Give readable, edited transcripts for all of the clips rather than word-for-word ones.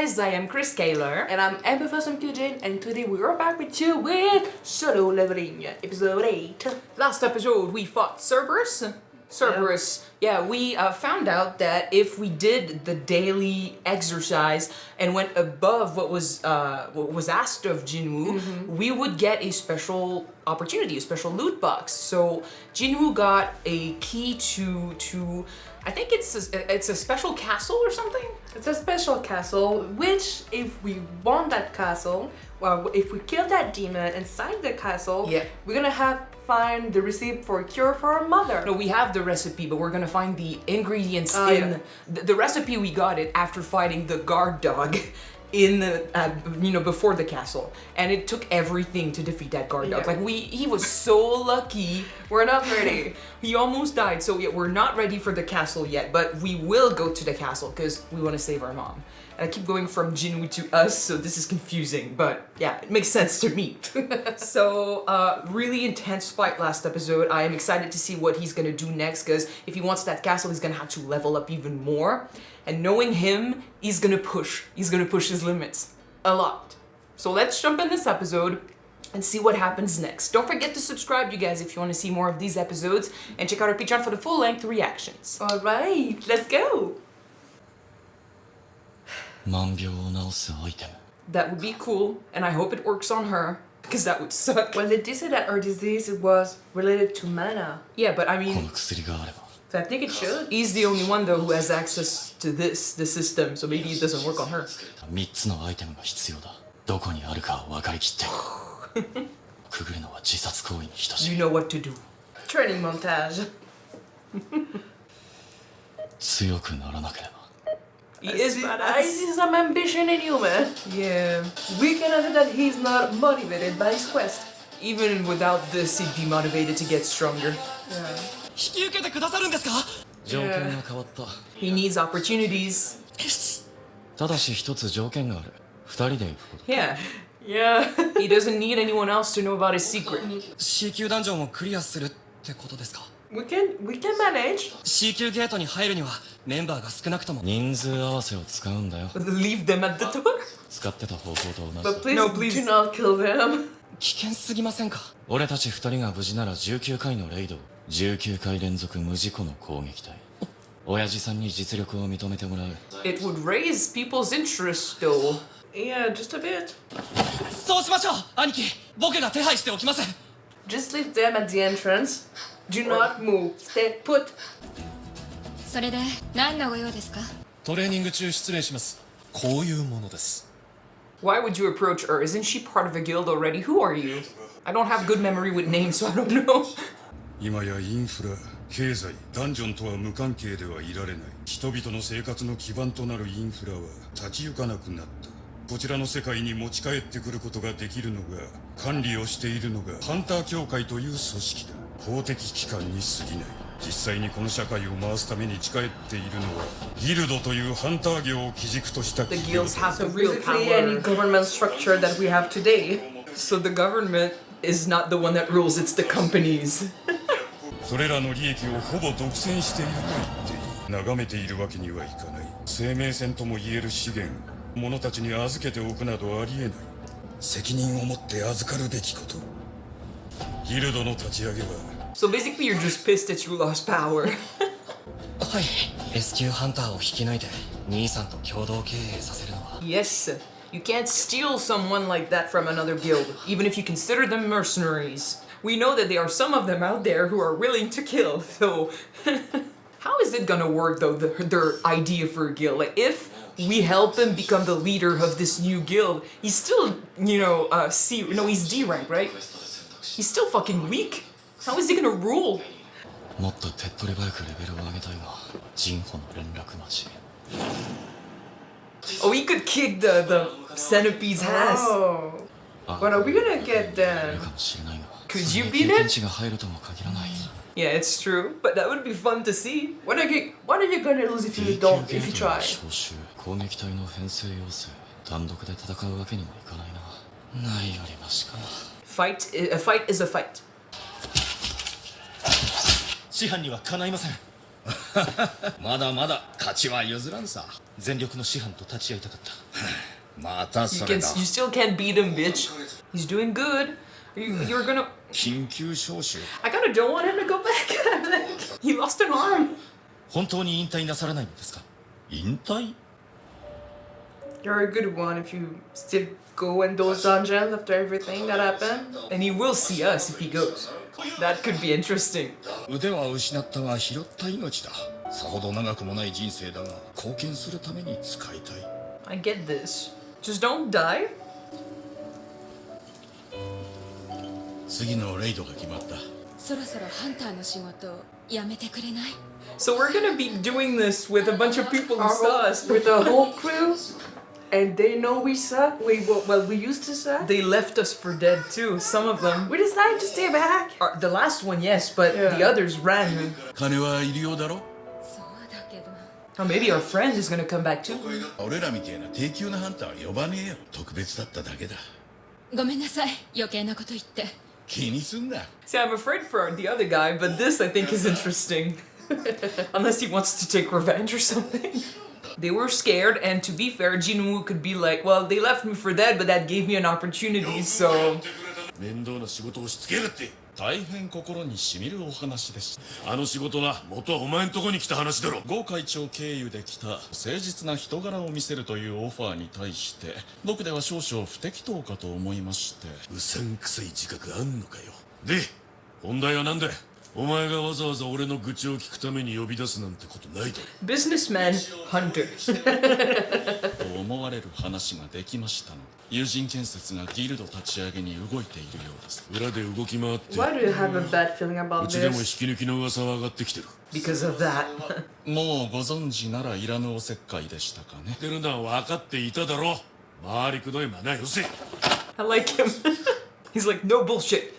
guys, I am Chris Kaler. And I'm Amber from Kyuujin, and today we are back with you with Solo Leveling, episode 8. Last episode we fought Cerberus. We found out that if we did the daily exercise and went above what was asked of Jinwoo, we would get a special opportunity, a special loot box. So Jinwoo got a key to I think it's a special castle or something. It's a special castle, which if we want that castle, well, if we kill that demon inside the castle, we're gonna find the recipe for a cure for our mother. No, we have the recipe, but we're gonna find the ingredients in the recipe. We got it after fighting the guard dog in the before the castle, and it took everything to defeat that guard dog. Like he was so lucky. We're not ready. He almost died, so we're not ready for the castle yet, but we will go to the castle because we want to save our mom. And I keep going from Jinwoo to us, so this is confusing, but yeah, it makes sense to me. So, really intense fight last episode. I am excited to see what he's gonna do next, because if he wants that castle, he's gonna have to level up even more. And knowing him, he's gonna push his limits a lot. So let's jump in this episode and see what happens next. Don't forget to subscribe, you guys, if you want to see more of these episodes, and check out our Patreon for the full-length reactions. All right, let's go. That would be cool, and I hope it works on her, because that would suck. Well, they did say that her disease was related to mana. Yeah, but I mean, so I think it should. He's the only one, though, who has access to the system, so maybe it doesn't work on her. You know what to do. Training montage. He is badass. I see some ambition in you, man. Yeah. We cannot say that he's not motivated by his quest. Even without this, he'd be motivated to get stronger. He needs opportunities. Yeah. He doesn't need anyone else to know about his secret. We can manage. Leave them at the door. But please do not kill them. 危険すぎませんか俺たち二人が無事なら19回のレイド19回連続無事故の攻撃隊親父さんに実力を認めてもらう It would raise people's interest though. Yeah, just a bit. そうしましょう兄貴僕が手配しておきます Just leave them at the entrance. Do not move. Stay put. それで何のご用ですかトレーニング中失礼しますこういうものです Why would you approach her? Isn't she part of a guild already? Who are you? I don't have good memory with names, so I don't know. 今やインフラ、経済、ダンジョンとは無関係ではいられない。人々の生活の基盤となるインフラは立ち行かなくなった。こちらの世界に持ち帰ってくることができるのが、管理をしているのがハンター協会という組織だ。公的機関に過ぎない。実際にこの社会を回すために仕えているのはギルドというハンター業を基軸とした企業 The guilds have the So real basically power. any government structure that we have today. So the government is not the one that rules, it's the companies. それらの利益をほぼ独占していると言っていい眺めているわけにはいかない生命線とも言える資源者たちに預けておくなどありえない責任を持って預かるべきことギルドの立ち上げは So basically you're just pissed that you lost power. はい S 級ハンターを引き抜いて兄さんと共同経営させるのは Yes, you can't steal someone like that from another guild, even if you consider them mercenaries. We know that there are some of them out there who are willing to kill, so... How is it gonna work though, their idea for a guild? Like, if we help him become the leader of this new guild, he's still, he's D rank, right? He's still fucking weak. How is he gonna rule? もっと手っ取り早くレベルを上げたいがジンホの連絡待ち Oh, he could kick the centipede's ass. Oh. But are we gonna get いる them? かもしれないが Could you そ beat の経 it? 験値が入るとも限らない Yeah, it's true, but that would be fun to see. What are you gonna lose if you don't? If you try? 招集攻撃隊の編成要請単独で戦うわけにもいかないなないよりマシか A fight is a fight. 師範にはかないませんまだまだ勝ちは譲らんさ全力の師範と立ち会いたかったまた You それ can, だ you still can't beat him, bitch. He's doing good. You're gonna. 緊急招集 I kind of don't want him to go back. He lost an arm. 本当に引退なさらないんですか？引退 You're a good one if you still go in those dungeons after everything that happened. And he will see us if he goes. That could be interesting. 腕は失ったが拾った命ださほど長くもない人生だが貢献するために使いたい I get this. Just don't die. 次のレイドが決まったそろそろハンターの仕事をやめてくれない？ So we're gonna be doing this with a bunch of people who saw us. With the whole crew, and they know we suck. We used to suck. They left us for dead too. Some of them. We decided to stay back. The last one, yes, but Yeah. the others ran. 金はいるようだろそうだけど。 Oh, maybe our friend is gonna come back too. 俺らみたいな低級なハンターは呼ばねえよ特別だっただけだごめんなさい、余計なこと言って。気にすんな See, I'm afraid for the other guy, but this I think is interesting. Unless he wants to take revenge or something. They were scared, and to be fair, Jinwoo could be like, well, they left me for dead, but that gave me an opportunity, so... 面倒な仕事をしつけるって大変心にしみるお話でした。あの仕事な元はお前んとこに来た話だろ郷会長経由で来た誠実な人柄を見せるというオファーに対して僕では少々不適当かと思いまして。うさんくさい自覚あんのかよで本題は何だお前がわざわざ俺の愚痴を聞くために呼び出すなんてことないだろ Businessmen, hunters. と思われる話ができましたの。友人建設がギルド立ち上げに動いているようです。裏で動き回って Why do you have a bad feeling う about ちでも引 this? き抜きの噂は上がってきてる Because of that. もうご存知ならいらぬおせっかいでしたかね。言ってるのは分かっていただろ回りくどいまなよせ I like him. He's like, no bullshit.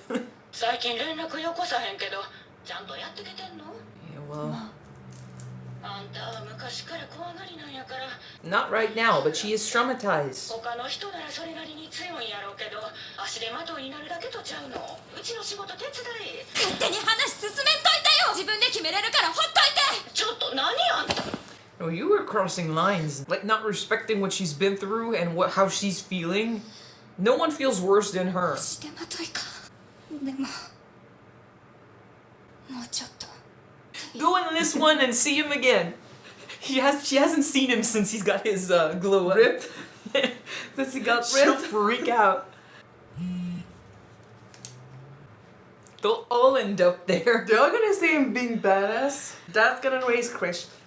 最近連絡よこさへんけどちゃんとやってきてんの Yeah, well, あんたは昔から怖がりなんやから not right now, but she is traumatized. 他の人ならそれなりに強いんやろうけど足手まといになるだけとちゃうのうちの仕事手伝い勝手に話進めんといてよ。自分で決めれるからほっといて。ちょっと何あんた Oh, you were crossing lines, like not respecting what she's been through and how she's feeling. No one feels worse than her. してまといか。でももうちょっと。 Go in this one and see him again. She hasn't seen him since he's got his glow up. Ripped? Since he got She'll ripped? freak out. They'll all end up there. They're all gonna see him being badass. That's gonna raise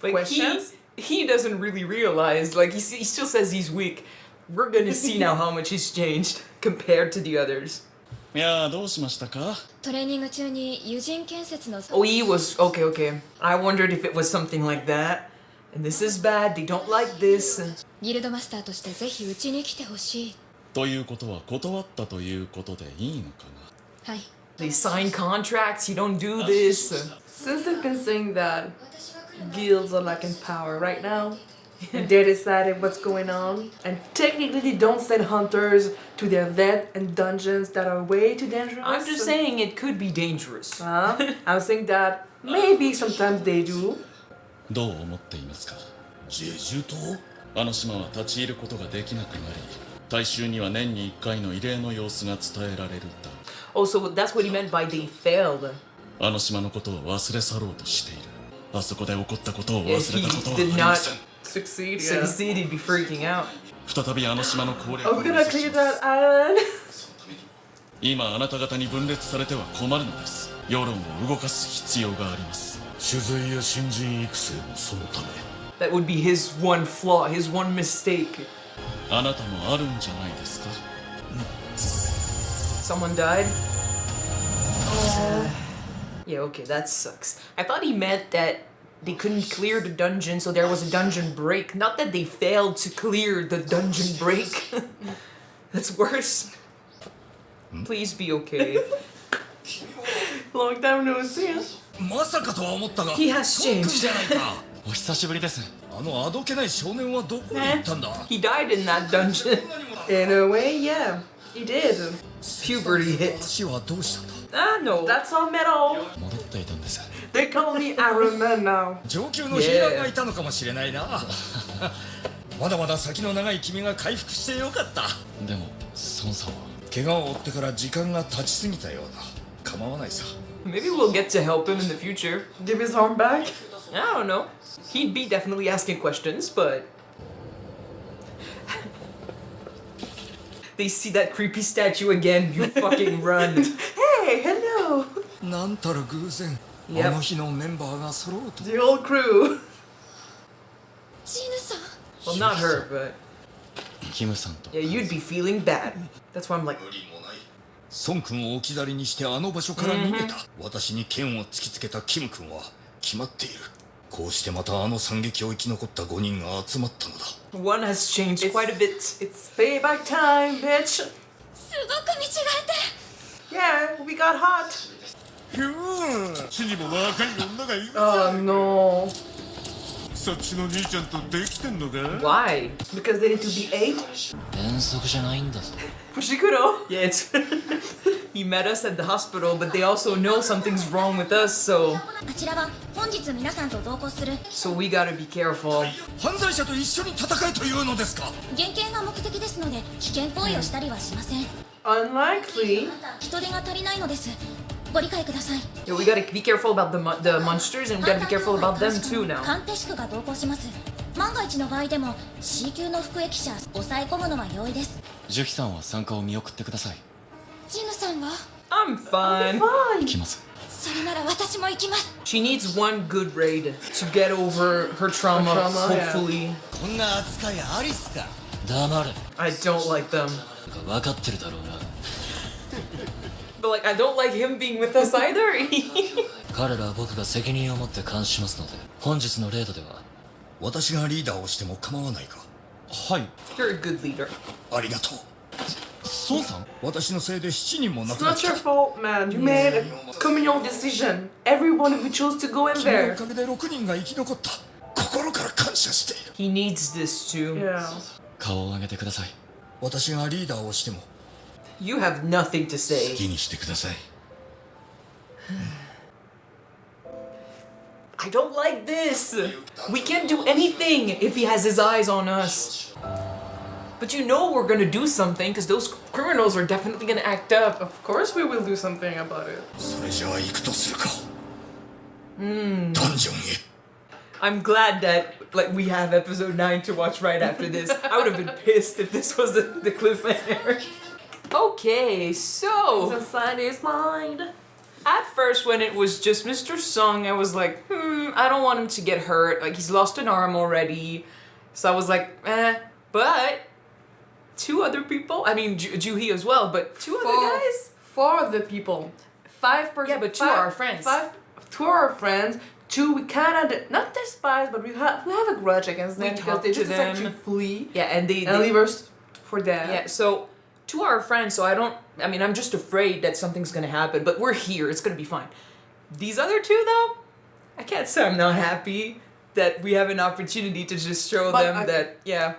Like questions. he doesn't really realize. Like he still says he's weak. We're gonna see now how much he's changed compared to the others. いやーどうしましたか？トレーニング中に友人建設の Oh, he was okay. I wondered if it was something like that. And this is bad. They don't like this. ギルドマスターとしてぜひうちに来てほしい。ということは断ったということでいいのかな。はい。 They sign contracts. You don't do this. Since they've been saying that guilds are like in power right now, and they decided what's going on, and technically they don't send hunters to their dead and dungeons that are way too dangerous. I'm just saying it could be dangerous. I'm saying that maybe sometimes they do. どう思っていますか？ジェジュ島あの島は立ち入ることができなくなり、大衆には年に1回の異例の様子が伝えられるだ。 Also, that's what he meant by they failed. あの島のことを忘れ去ろうとしている。あそこで起こったことを忘 If れ he たことはあ did りま not せん。 Succeed, yeah. succeed, he'd be freaking out. 再びあの島の攻略 Are を we 目 gonna 指し clear ます。 that island? 今あなた方に分裂されては困るのです。世論を動かす必要があります。取材や新人育成もそのため That would be his one flaw, his one mistake. あなたもあるんじゃないですか？ Someone died? Yeah, okay, that sucks. I thought he meant that they couldn't clear the dungeon, so there was a dungeon break. Not that they failed to clear the dungeon break. That's worse. Please be okay. Long time no see. まさかとは思ったが He has トン君 changed. じゃないかお久しぶりです。あのあどけない少年はどこに行ったんだ He died in that dungeon. In a way, yeah, he did. Puberty hit. 足はどうしたんだ Ah, no. That's all metal. 戻っていたんです。 They call me Iron Man now. 上級のヒーラーがいたのかもしれないなまだまだ先の長い君が回復してよかった。でも孫さんは怪我を負ってから時間が経ちすぎたようだ。構わないさ。 Maybe we'll get to help him in the future. Give his arm back. I don't know. He'd be definitely asking questions, but... They see that creepy statue again, you fucking run. Hey, hello. なんたる偶然、 Yep. あの日のメンバーが揃うと。 The whole crew. ジヌさん Well, not her, but... キムさんと Yeah, you'd be feeling bad. That's why I'm like... 無理もない。孫君を置き去りにしてあの場所から逃げた。私に剣を突きつけたキム君は決まっている。こうしてまたあの惨劇を生き残った5人が集まったのだ。 One has changed quite a bit. It's payback time, bitch. すごく見違えて Yeah, we got hot. ひゅー、死にも若い女がいるじゃ Oh ん。 no. そっちの兄ちゃんとできてんのか？ Why? Because they need to be 8? 遠足じゃないんだぞ Fushikuro. Yeah, it's... He met us at the hospital, but they also know something's wrong with us, so... あちらは本日皆さんと同行する So we gotta be careful. 犯罪者と一緒に戦えというのですか？厳刑が目的ですので危険行為をしたりはしません Unlikely. 人手が足りないのですご理解ください Yeah, we gotta be careful about the monsters, and we gotta be careful about them too now. 鑑定宿が同行します万が一の場合でも C 級の服役者抑え込むのは容易ですジュヒさんは参加を見送ってくださいジヌさんは I'm fine. 行きますそれなら私も行きます She needs one good raid to get over her trauma, Her trauma, yeah. hopefully. こんな扱いありっすか黙れ I don't like them. 分かってるだろうな But like, I don't like him being with us either. 彼らは僕が責任を持って監視しますので本日のレードでは私がリーダーをしても構わないか？はい You're a good leader. ありがとう。孫さん私のせいで7人も亡 It's くなっ not た。 your fault, man. You made a communal decision. Everyone of you chose to go in 君のお there. かげで6人が生き残った。心から感謝している。 He needs this too. Yeah. 顔を上げてください私がリーダーをしても You have nothing to 好 say. きにしてください。 I don't like this. We can't do anything if he has his eyes on us. But you know we're gonna do something because those criminals are definitely gonna act up. Of course we will do something about it. それじゃあ行くとするか。ダンジョンへ。 I'm glad that like we have episode 9 to watch right after this. I would have been pissed if this was the cliffhanger. Okay, so Society's mind. at first when it was just Mr. Sung, I was like, I don't want him to get hurt. Like he's lost an arm already. So I was like, but two other people, I mean Joohee as well, but two other guys? 4 of the people. 5 persons. Yeah, but 2 are our friends. 2 are our friends. 2 we kind of not despise, but we have a grudge against them We because talk they to just decided to them. flee Yeah, and they and leave us for dead. yeah, so 2 are our friends, so I'm just afraid that something's gonna happen, but we're here, it's gonna be fine. These other 2 though, I can't say I'm not happy that we have an opportunity to just show But them I- that, yeah.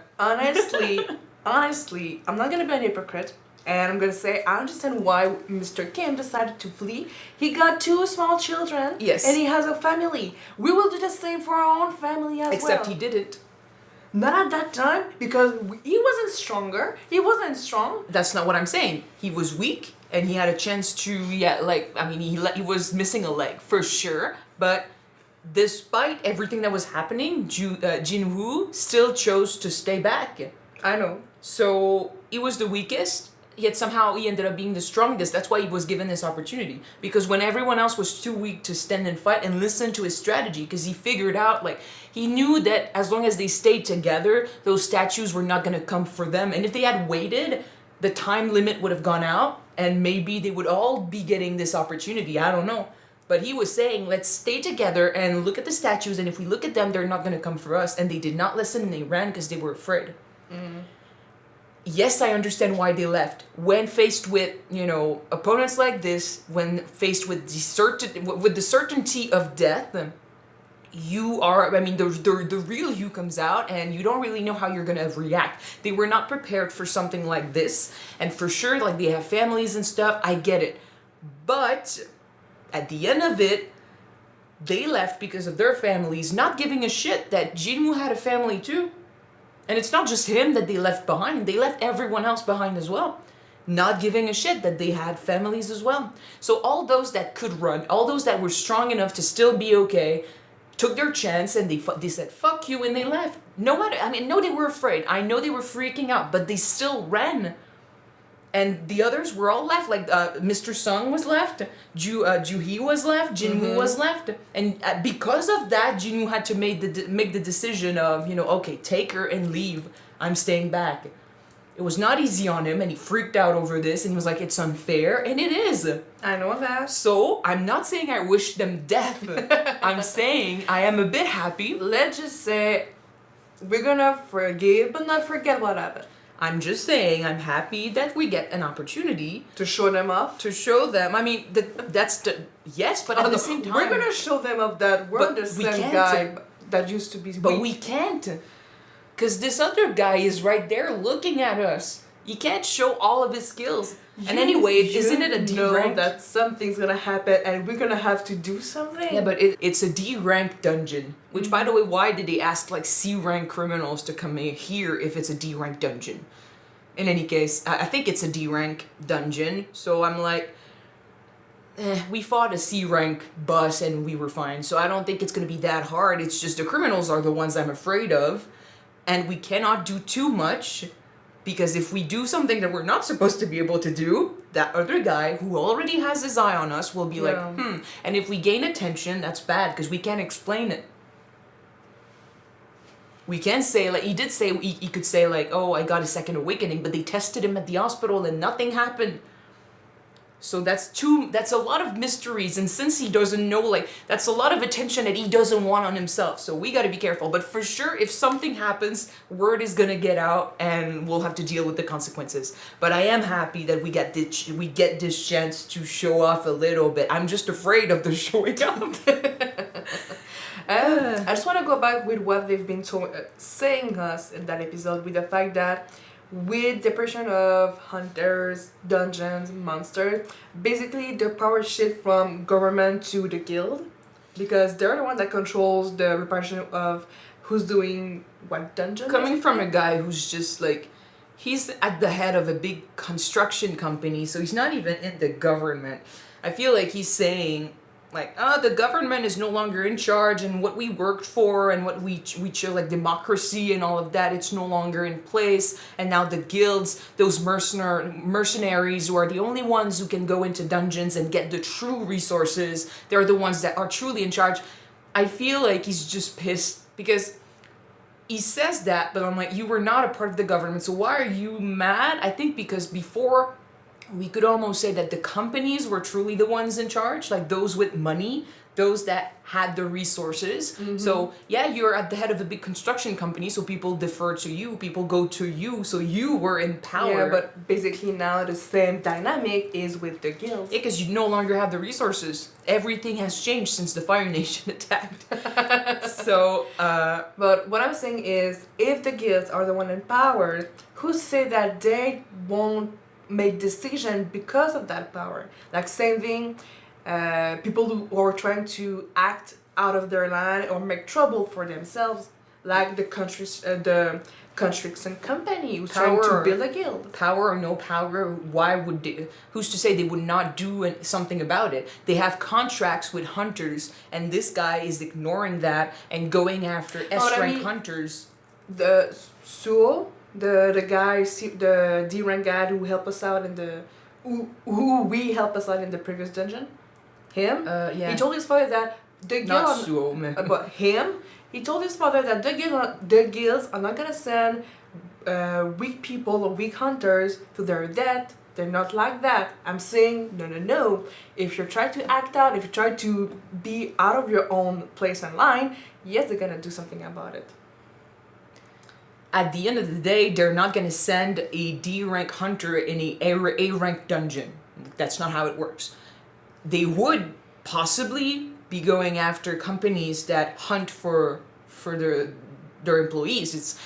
Honestly, I'm not gonna be an hypocrite, and I'm gonna say I understand why Mr. Kim decided to flee. He got 2 small children, Yes. and he has a family. We will do the same for our own family as Except well. he didn't. Not at that time because he wasn't stronger. He wasn't strong. That's not what I'm saying. He was weak, and he had a chance to, he was missing a leg, for sure, but despite everything that was happening, Jinwoo still chose to stay back. I know. So he was the weakest, yet somehow he ended up being the strongest. That's why he was given this opportunity. Because when everyone else was too weak to stand and fight and listen to his strategy, because he figured out, he knew that as long as they stayed together, those statues were not going to come for them. And if they had waited, the time limit would have gone out, and maybe they would all be getting this opportunity. I don't know. But he was saying, let's stay together and look at the statues, and if we look at them, they're not going to come for us. And they did not listen, and they ran because they were afraid. Yes, I understand why they left. When faced with, opponents like this, when faced with the certainty of death, the real you comes out, and you don't really know how you're gonna react. They were not prepared for something like this, and for sure, they have families and stuff, I get it. But at the end of it, they left because of their families, not giving a shit that Jinwoo had a family too. And it's not just him that they left behind, they left everyone else behind as well. Not giving a shit that they had families as well. So all those that could run, all those that were strong enough to still be okay, took their chance and they said fuck you and they left. No, they were afraid. I know they were freaking out, but they still ran. And the others were all left. Like Mr. Sung was left, Joohee was left, Jinwoo was left, and because of that, Jinwoo had to make the decision of, okay, take her and leave. I'm staying back. It was not easy on him, and he freaked out over this, and he was like, it's unfair, and it is. I know that. So, I'm not saying I wish them death. I'm saying I am a bit happy. Let's just say we're gonna forgive but not forget what happened. I'm just saying I'm happy that we get an opportunity To show them off. to show them. I mean, that's the... Yes, but at the same time... We're gonna show them off that we're But the we same can't. guy that used to be But we can't. Because this other guy is right there looking at us. You can't show all of his skills. And anyway, isn't it a D know rank? that something's gonna happen and we're gonna have to do something? Yeah, but it's a D rank dungeon. Which, by the way, why did they ask like C rank criminals to come in here if it's a D rank dungeon? In any case, I think it's a D rank dungeon. So I'm like, we fought a C rank boss and we were fine. So I don't think it's gonna be that hard. It's just the criminals are the ones I'm afraid of. And we cannot do too much, because if we do something that we're not supposed to be able to do, that other guy who already has his eye on us will be like, And if we gain attention, that's bad, because we can't explain it. We can say, like, he did say, he could say, like, oh, I got a second awakening, but they tested him at the hospital and nothing happened. So that's a lot of mysteries, and since he doesn't know, like, that's a lot of attention that he doesn't want on himself, so we gotta be careful. But for sure, if something happens, word is gonna get out, and we'll have to deal with the consequences. But I am happy that we get this chance to show off a little bit. I'm just afraid of the showing off. I just want to go back with what they've been saying us in that episode, with the fact that with the pressure of hunters, dungeons, monsters, basically the power shift from government to the guild, because they're the one that controls the repartition of who's doing what dungeon. Coming from a guy who's just like, he's at the head of a big construction company, so he's not even in the government. I feel like he's saying, like, the government is no longer in charge, and what we worked for and what we chose, like democracy and all of that, it's no longer in place. And now the guilds, those mercenaries who are the only ones who can go into dungeons and get the true resources, they're the ones that are truly in charge. I feel like he's just pissed because he says that, but I'm like, you were not a part of the government, so why are you mad? I think because before, we could almost say that the companies were truly the ones in charge, like those with money, those that had the resources. So yeah, you're at the head of a big construction company, so people defer to you, people go to you, so you were in power. Yeah, but basically now the same dynamic is with the guild. Yeah, because you no longer have the resources. Everything has changed since the Fire Nation attacked. So, But what I'm saying is, if the guilds are the one in power, who say that they won't make decision because of that power? Like same thing, people who are trying to act out of their line or make trouble for themselves, like the construction company who's trying to build a guild. Power or no power, why would they, who's to say they would not do something about it? They have contracts with hunters, and this guy is ignoring that and going after S-rank hunters. The Suo, the guy, the D-rank guy who helped us out in the who we helped us out in the previous dungeon, him. Yeah. He told his father that the guild, Not Suo, man. but him. He told his father that the guilds are not gonna send weak people or weak hunters to their death. They're not like that. I'm saying no. If you're trying to act out, if you try to be out of your own place and line, yes, they're gonna do something about it. At the end of the day, they're not going to send a D-rank hunter in a A-rank dungeon. That's not how it works. They would possibly be going after companies that hunt for their employees.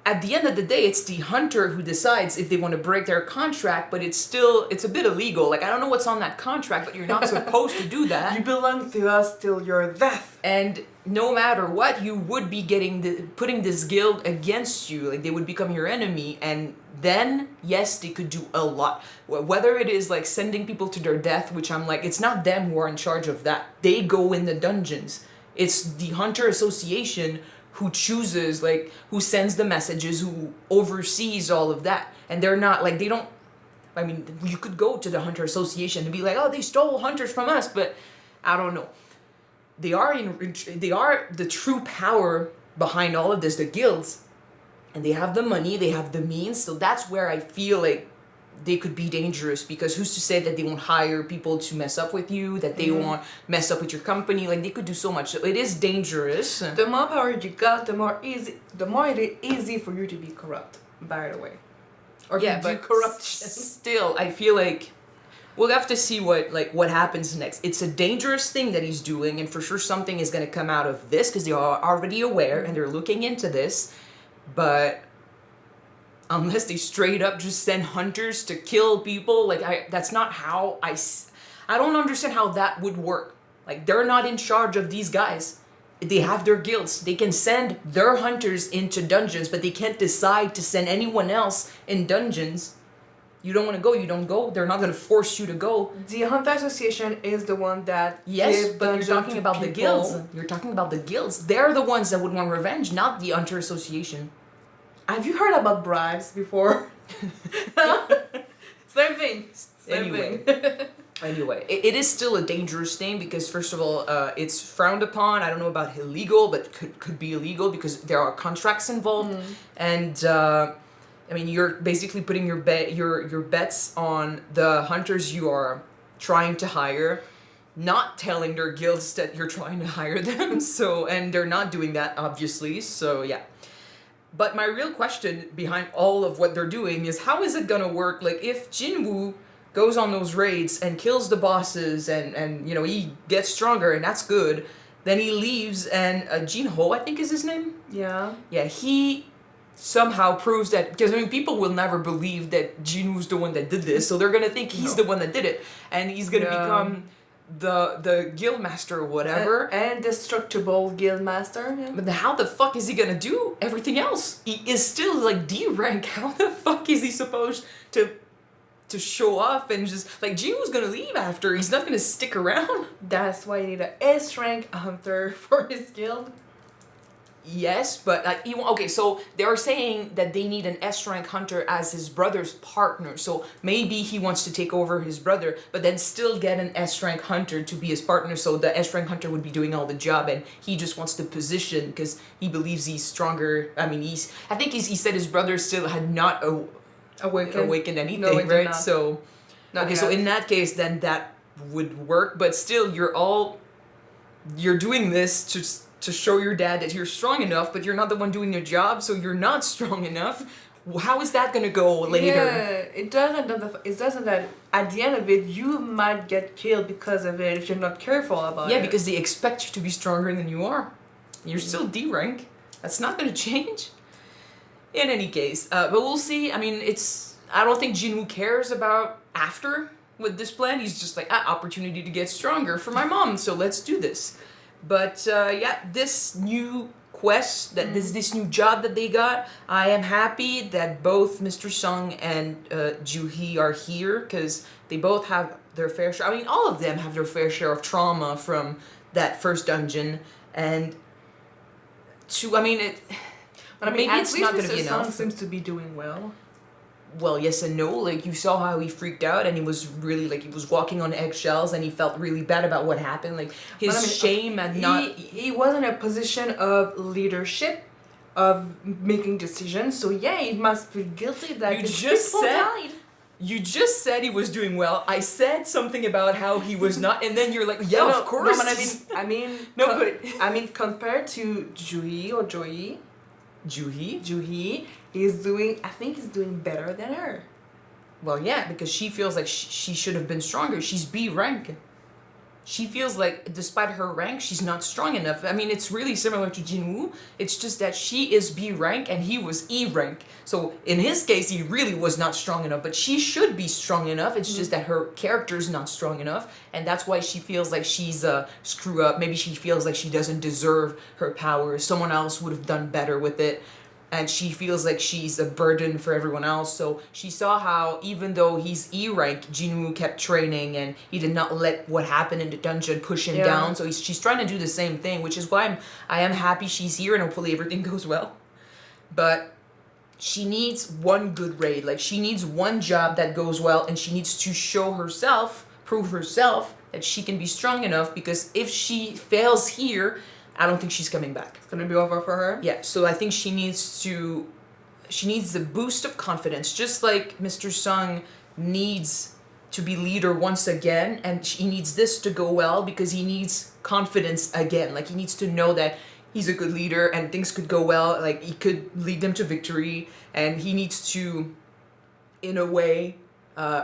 at the end of the day, it's the hunter who decides if they want to break their contract, but it's a bit illegal. Like, I don't know what's on that contract, but you're not supposed to do that. You belong to us till your death. And no matter what, you would be putting this guild against you. Like, they would become your enemy, and then, yes, they could do a lot. Whether it is, like, sending people to their death, which I'm like, it's not them who are in charge of that. They go in the dungeons. It's the Hunter Association who chooses, like, who sends the messages, who oversees all of that. And they're not, like, they don't, I mean, you could go to the Hunter Association and be like, oh, they stole hunters from us, but I don't know. They are the true power behind all of this, the guilds. And they have the money, they have the means, so that's where I feel like they could be dangerous, because who's to say that they won't hire people to mess up with you, that they won't mess up with your company. Like, they could do so much. So it is dangerous. The more power you got, the more it is easy for you to be corrupt, by the way. Or Yeah, to do but corruption. still, I feel like we'll have to see what happens next. It's a dangerous thing that he's doing, and for sure something is going to come out of this, because they are already aware and they're looking into this. But unless they straight up just send hunters to kill people, like, that's not how I don't understand how that would work. Like, they're not in charge of these guys. They have their guilds. They can send their hunters into dungeons, but they can't decide to send anyone else in dungeons. You don't want to go, you don't go. They're not going to force you to go. The Hunter Association is the one that Yes, gives but you're dungeon talking to about the people. guilds. You're talking about the guilds. They're the ones that would want revenge, not the Hunter Association. Have you heard about bribes before? Same thing. Same Anyway. thing. Anyway, it is still a dangerous thing, because first of all, it's frowned upon. I don't know about illegal, but could be illegal because there are contracts involved. And I mean, you're basically putting your bets on the hunters you are trying to hire, not telling their guilds that you're trying to hire them. So, and they're not doing that, obviously. So yeah. But my real question behind all of what they're doing is, how is it gonna work? Like, if Jinwoo goes on those raids and kills the bosses, and you know, he gets stronger, and that's good, then he leaves, and Jinho, I think is his name? Yeah. Yeah, he somehow proves that, because I mean, people will never believe that Jinwoo's the one that did this, so they're gonna think he's the one that did it, and he's gonna become the guild master or whatever. And indestructible guild master. Yeah. But how the fuck is he gonna do everything else? He is still like D rank. How the fuck is he supposed to show off and just, like, Jinwoo's gonna leave after. He's not gonna stick around. That's why you need an S rank hunter for his guild. Yes, but like, okay, so they are saying that they need an S rank hunter as his brother's partner. So maybe he wants to take over his brother, but then still get an S rank hunter to be his partner. So the S rank hunter would be doing all the job, and he just wants the position because he believes he's stronger. I mean, he said his brother still had not awakened anything, No, it did right? not. So Not okay, so yet. in that case, then that would work. But still, you're doing this to show your dad that you're strong enough, but you're not the one doing your job, so you're not strong enough. How is that gonna go later? Yeah, it doesn't that at the end of it you might get killed because of it if you're not careful about it. Yeah, because they expect you to be stronger than you are. You're still D rank. That's not gonna change. In any case, but we'll see. I mean, I don't think Jinwoo cares about after with this plan. He's just like, opportunity to get stronger for my mom, so let's do this. But yeah, this new quest, this new job that they got, I am happy that both Mr. Sung and Joohee are here, because they both have their fair share. I mean, all of them have their fair share of trauma from that first dungeon, and maybe at it's least not going to Mr. be Sung enough. seems to be doing well. Well, yes and no. Like, you saw how he freaked out, and he was really, like, he was walking on eggshells, and he felt really bad about what happened. Like, his shame at not... He was in a position of leadership, of making decisions, so yeah, he must feel guilty that You his just people said- died. You just said he was doing well. I said something about how he was not, and then you're like, yeah, No, of course. No, but I mean, No, but- I mean, compared to Joohee, Joohee? I think he's doing better than her. Well, yeah, because she feels like she should have been stronger. She's B rank. she feels like despite her rank, she's not strong enough. I mean, it's really similar to Jinwoo. It's just that she is B rank and he was E rank. So in his case, he really was not strong enough, but she should be strong enough. It's just that her character is not strong enough. And that's why she feels like she's a screw up. Maybe she feels like she doesn't deserve her powers. Someone else would have done better with it. And she feels like she's a burden for everyone else. So she saw how even though he's E rank, Jinwoo kept training and he did not let what happened in the dungeon push him down. So she's trying to do the same thing, which is why I am happy she's here and hopefully everything goes well. But she needs one good raid. Like she needs one job that goes well and she needs to show herself, prove herself that she can be strong enough, because if she fails here, I don't think she's coming back. It's gonna be over for her. Yeah, so I think she needs the boost of confidence, just like Mr. Sung needs to be leader once again, and he needs this to go well because he needs confidence again. Like he needs to know that he's a good leader and things could go well, like he could lead them to victory, and he needs to, in a way,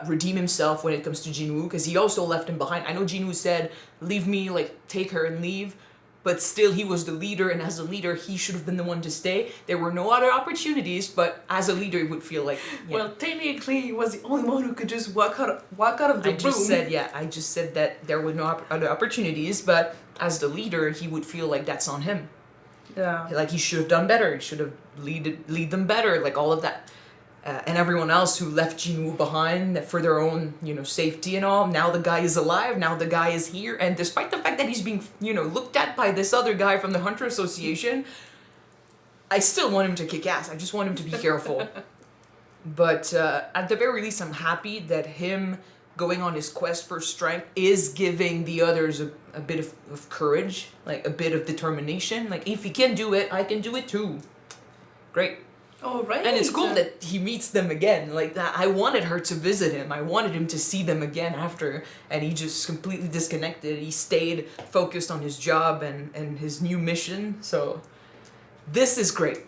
redeem himself when it comes to Jinwoo, because he also left him behind. I know Jinwoo said, leave me, like take her and leave, but still he was the leader, and as a leader he should have been the one to stay. There were no other opportunities, but as a leader he would feel like, yeah. Well, technically he was the only one who could just walk out of the room. I just said that there were no other opportunities, but as the leader he would feel like that's on him. Yeah. Like he should have done better, he should have lead them better, like all of that. And everyone else who left Jinwoo behind for their own, safety and all. Now the guy is alive. Now the guy is here. And despite the fact that he's being, looked at by this other guy from the Hunter Association, I still want him to kick ass. I just want him to be careful. But at the very least, I'm happy that him going on his quest for strength is giving the others a bit of courage, like a bit of determination. Like if he can do it, I can do it too. Great. Oh, right. And it's cool that he meets them again. Like that, I wanted her to visit him. I wanted him to see them again after, and he just completely disconnected. He stayed focused on his job and his new mission. So this is great.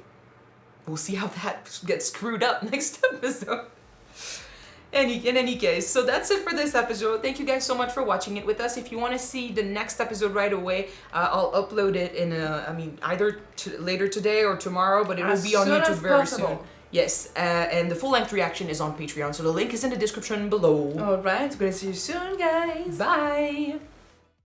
We'll see how that gets screwed up next episode. In any case, so that's it for this episode. Thank you guys so much for watching it with us. If you want to see the next episode right away, I'll upload it in either later today or tomorrow, but it will be on YouTube very soon. Yes, and the full-length reaction is on Patreon, so the link is in the description below. Alright, gonna see you soon, guys. Bye!